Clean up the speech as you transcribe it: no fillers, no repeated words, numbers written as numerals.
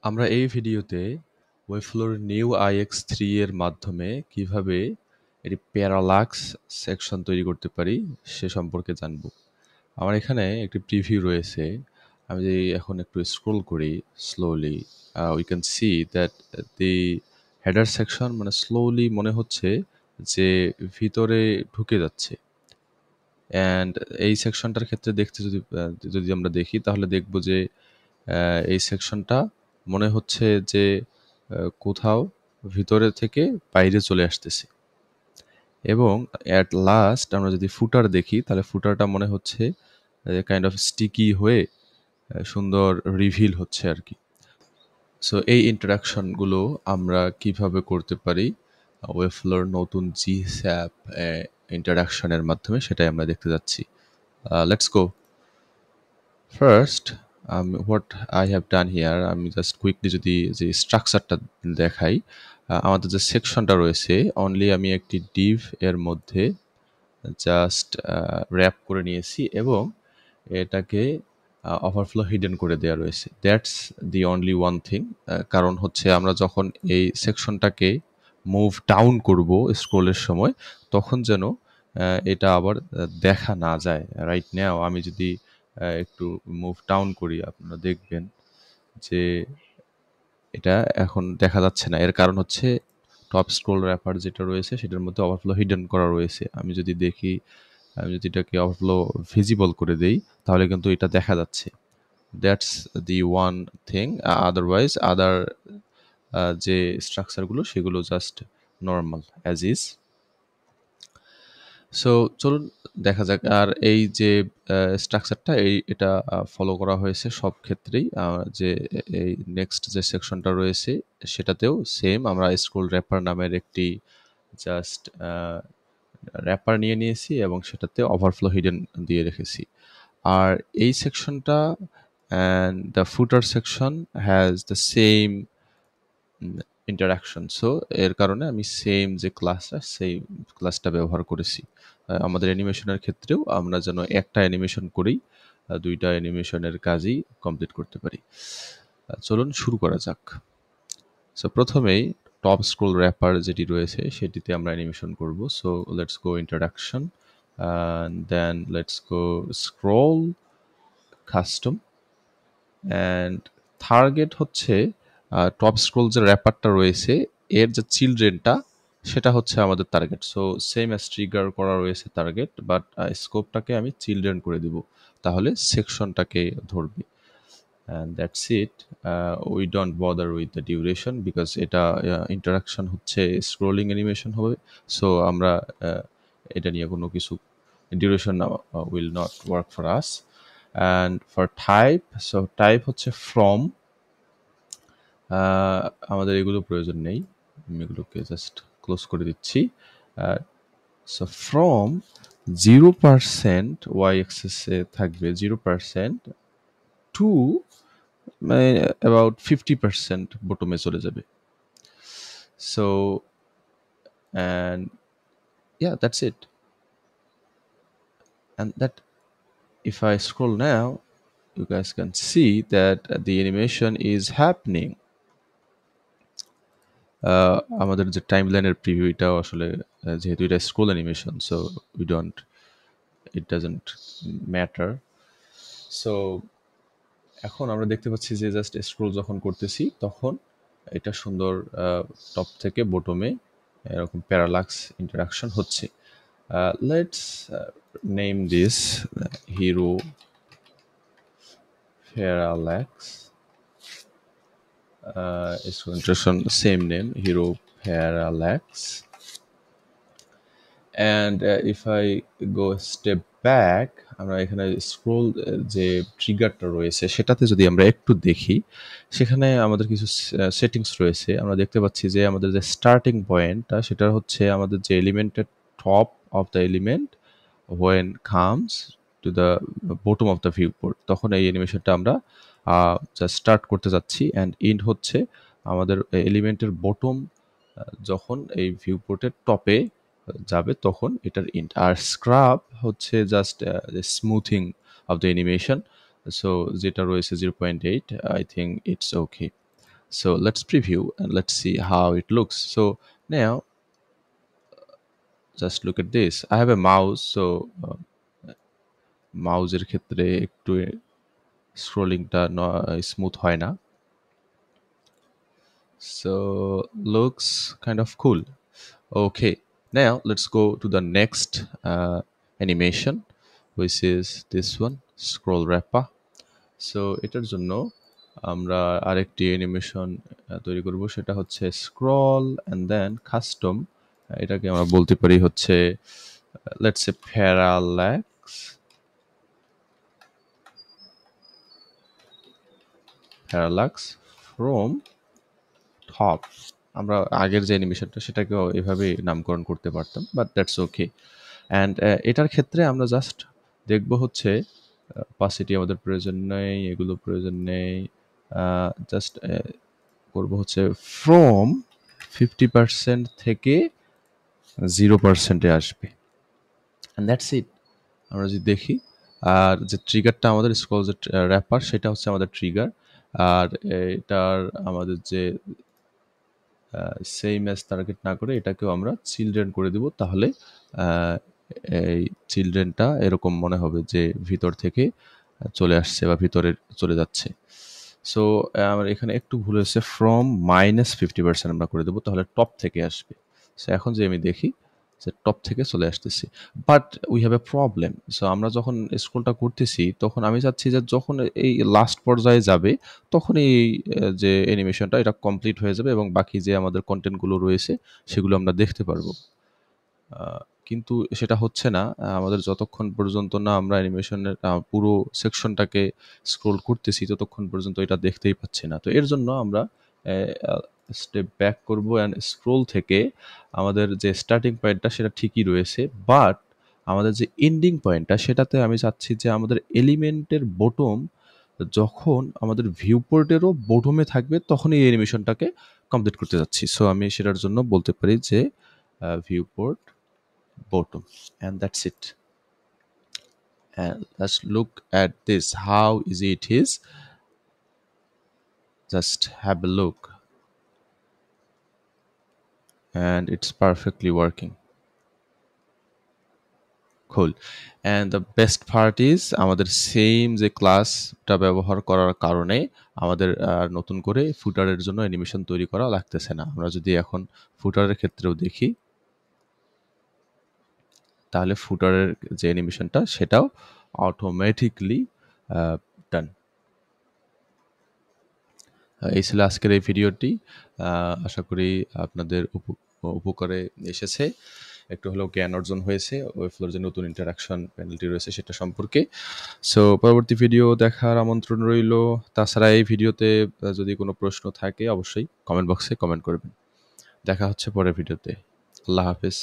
আমরা এই ভিডিওতে ওয়েবফ্লোর নিউ IX3 এর মাধ্যমে কিভাবে এটি প্যারালাক্স সেকশন তৈরি করতে পারি সে সম্পর্কে জানব। আমার এখানে একটি প্রিভিউ রয়েছে। আমি যদি এখন একটু স্ক্রল করি slowly, we can see that the header section মানে স্লোলি মনে হচ্ছে যে ভিতরে ঢুকে যাচ্ছে। অ্যান্ড এই সেকশনটার ক্ষেত্রে দেখতে যদি আমরা দেখি তাহলে দেখব যে এই সেকশনটা মনে হচ্ছে যে কোথাও ভিতরে থেকে বাইরে চলে আসতেছে। এবং অ্যাট লাস্ট আমরা যদি ফুটার দেখি তাহলে ফুটারটা মনে হচ্ছে কাইন্ড অফ স্টিকি হয়ে সুন্দর রিভিল হচ্ছে আর কি। সো এই ইন্টারাকশনগুলো আমরা কিভাবে করতে পারি ওয়েবফ্লোর নতুন GSAP ইন্টারাকশনের মাধ্যমে সেটাই আমরা দেখতে যাচ্ছি। Let's go. First what I have done here, আমি জাস্ট কুইকলি যদি যে স্ট্রাকচারটা দেখাই, আমাদের যে সেকশনটা রয়েছে অনলি আমি একটি ডিভ এর মধ্যে জাস্ট র্যাপ করে নিয়েছি এবং এটাকে ওভারফ্লো হিডেন করে দেওয়া রয়েছে। That's the only one thing. কারণ হচ্ছে আমরা যখন এই সেকশনটাকে মুভ ডাউন করব স্ক্রোলের সময় তখন যেন এটা আবার দেখা না যায়। রাইট নাও আমি যদি একটু মুভ ডাউন করি আপনারা দেখবেন যে এটা এখন দেখা যাচ্ছে না। এর কারণ হচ্ছে টপ স্ক্রোল র্যাপার যেটা রয়েছে সেটার মধ্যে ওভারফ্লো হিডেন করা রয়েছে। আমি যদি দেখি, আমি যদি এটাকে ওভারফ্লো ভিজিবল করে দেই তাহলে কিন্তু এটা দেখা যাচ্ছে। That's the one thing. Otherwise other যে স্ট্রাকচারগুলো সেগুলো just normal as is. So চলুন দেখা যাক। আর এই যে স্ট্রাকচারটা এটা ফলো করা হয়েছে সব ক্ষেত্রেই। যে এই নেক্সট যে সেকশনটা রয়েছে সেটাতেও সেম আমরা স্ক্রোল র্যাপার নামের একটি জাস্ট র্যাপার নিয়ে নিয়েছি এবং সেটাতে ওভারফ্লো হিডেন দিয়ে রেখেছি। আর এই সেকশনটা and the footer section has the same interaction. So এর কারণে আমি সেম যে ক্লাসটা সেই ক্লাসটা ব্যবহার করেছি। আমাদের অ্যানিমেশনের ক্ষেত্রেও আমরা যেন একটা অ্যানিমেশন করেই দুইটা অ্যানিমেশনের কাজই কমপ্লিট করতে পারি। চলুন শুরু করা যাক। সো প্রথমেই টপ স্ক্রোল র্যাপার যেটি রয়েছে সেটিতে আমরা অ্যানিমেশন করব। So let's go introduction, then let's go scroll custom and target হচ্ছে টপ স্ক্রোল যে র্যাপারটা রয়েছে এর যে চিলড্রেনটা সেটা হচ্ছে আমাদের target. So same as trigger করা রয়েছে টার্গেট, বাট স্কোপটাকে আমি চিলড্রেন করে দিব, তাহলে সেকশনটাকে ধরবে। And that's it. We don't bother with the duration because এটা ইন্টারাকশন হচ্ছে স্ক্রোলিং অ্যানিমেশন হবে। সো আমরা এটা নিয়ে কোনো কিছু duration will not work for us. And for type, so type হচ্ছে ফ্রম। আমাদের এগুলো প্রয়োজন নেই, আমি এগুলোকে জাস্ট ক্লোজ করে দিচ্ছি। সো ফ্রম 0% ওয়াই এক্সেসে থাকবে 0% টু মানে অ্যাবাউট 50% বটমে চলে যাবে। So and yeah, that's it. And that if I scroll now, you guys can see that the animation is happening. আমাদের যে টাইমলাইনের প্রিভিউ এটাও আসলে যেহেতু এটা scroll animation, so it doesn't matter. So এখন আমরা দেখতে পাচ্ছি যে জাস্ট স্ক্রোল যখন করতেছি তখন এটা সুন্দর টপ থেকে বটমে এরকম প্যারালাক্স ইন্টারাকশন হচ্ছে। Let's name this hero parallax. Interaction same name, hero parallax. And if I go a step back, আমরা এখানে স্ক্রোল যে ট্রিগারটা রয়েছে সেটাতে যদি আমরা একটু দেখি, সেখানে আমাদের কিছু সেটিংস রয়েছে। আমরা দেখতে পাচ্ছি যে আমাদের যে স্টার্টিং পয়েন্টটা সেটা হচ্ছে আমাদের যে এলিমেন্টের top of the element when comes to the bottom of the viewport, তখন এই অ্যানিমেশনটা আমরা জাস্ট স্টার্ট করতে যাচ্ছি। অ্যান্ড ইন্ড হচ্ছে আমাদের এলিমেন্টের বটম যখন এই ভিউপোর্টের টপে যাবে তখন এটার ইন্ড। আর স্ক্রাব হচ্ছে just smoothing of the animation. So যেটা রয়েছে 0.8, I think it's okay. So let's preview and let's see how it looks. So now just look at this. I have a mouse, so মাউজের ক্ষেত্রে একটু স্ক্রলিংটা smooth হয় না, so looks kind of cool. Okay, now let's go to the next animation, which is this one, scroll wrapper. So এটার জন্য আমরা আরেকটি animation তৈরি করব, সেটা হচ্ছে স্ক্রল অ্যান্ড দেন কাস্টম। এটাকে আমরা বলতে পারি হচ্ছে let's say parallax from top. আমরা আগের যে অ্যানিমেশনটা সেটাকেও এভাবে নামকরণ করতে পারতাম, বাট দ্যাটস ওকে। অ্যান্ড এটার ক্ষেত্রে আমরা জাস্ট দেখব হচ্ছে পাসিটি আমাদের প্রয়োজন নেই, এগুলো প্রয়োজন নেই, জাস্ট করব হচ্ছে ফ্রম 50% থেকে 0%-এ আসবে, অ্যান্ড দ্যাটস ইট। আমরা যদি দেখি, আর যে ট্রিগারটা আমাদের স্ক্রল যে র্যাপার সেটা হচ্ছে আমাদের ট্রিগার, আর এটার আমাদের যে সেম অ্যাজ টার্গেট না করে এটাকেও আমরা চিলড্রেন করে দিব, তাহলে এই চিলড্রেনটা এরকম মনে হবে যে ভিতর থেকে চলে আসছে বা ভিতরে চলে যাচ্ছে। সো আমার এখানে একটু ভুল হয়েছে, ফ্রম -50% আমরা করে দেবো, তাহলে টপ থেকে আসবে। সো এখন যে আমি দেখি যে টপ থেকে চলে আসতেছি, but we have a problem. So আমরা যখন স্ক্রলটা করতেছি তখন আমি চাচ্ছি যে যখন এই লাস্ট পর্যায়ে যাবে তখন এই যে অ্যানিমেশনটা এটা কমপ্লিট হয়ে যাবে এবং বাকি যে আমাদের কন্টেন্টগুলো রয়েছে সেগুলো আমরা দেখতে পারবো। কিন্তু সেটা হচ্ছে না, আমাদের যতক্ষণ পর্যন্ত না আমরা অ্যানিমেশনের পুরো সেকশনটাকে স্ক্রোল করতেছি ততক্ষণ পর্যন্ত এটা দেখতেই পাচ্ছি না। তো এর জন্য আমরা স্টেপ ব্যাক করব অ্যান্ড স্ক্রোল থেকে আমাদের যে স্টার্টিং পয়েন্টটা সেটা ঠিকই রয়েছে, বাট আমাদের যে এন্ডিং পয়েন্টটা সেটাতে আমি চাচ্ছি যে আমাদের এলিমেন্টের বটম যখন আমাদের ভিউ পোর্টেরও বটমে থাকবে তখনই এই অ্যানিমেশনটাকে কমপ্লিট করতে যাচ্ছি। সো আমি সেটার জন্য বলতে পারি যে view port bottom, and that's it. And let's look at this, how easy it is. Just have a look, and it's perfectly working. Cool. And the best part is আমাদের same যে ক্লাসটা ব্যবহার করার কারণে আমাদের নতুন করে ফুটারের জন্য অ্যানিমেশন তৈরি করা লাগতেছে না। আমরা যদি এখন ফুটারের ক্ষেত্রেও দেখি, তাহলে ফুটারের যে অ্যানিমেশনটা সেটাও অটোমেটিকলি ডান। এই ছিল আজকের এই ভিডিওটি। আশা করি আপনাদের উপকারে এসেছে, একটু হলেও জ্ঞান অর্জন হয়েছে ওয়েবফ্লোর যে নতুন ইন্টারাকশন প্যানেলটি রয়েছে সেটা সম্পর্কে। সো পরবর্তী ভিডিও দেখার আমন্ত্রণ রইল। তাছাড়া এই ভিডিওতে যদি কোনো প্রশ্ন থাকে অবশ্যই কমেন্ট বক্সে কমেন্ট করবেন। দেখা হচ্ছে পরের ভিডিওতে। আল্লাহ হাফেজ।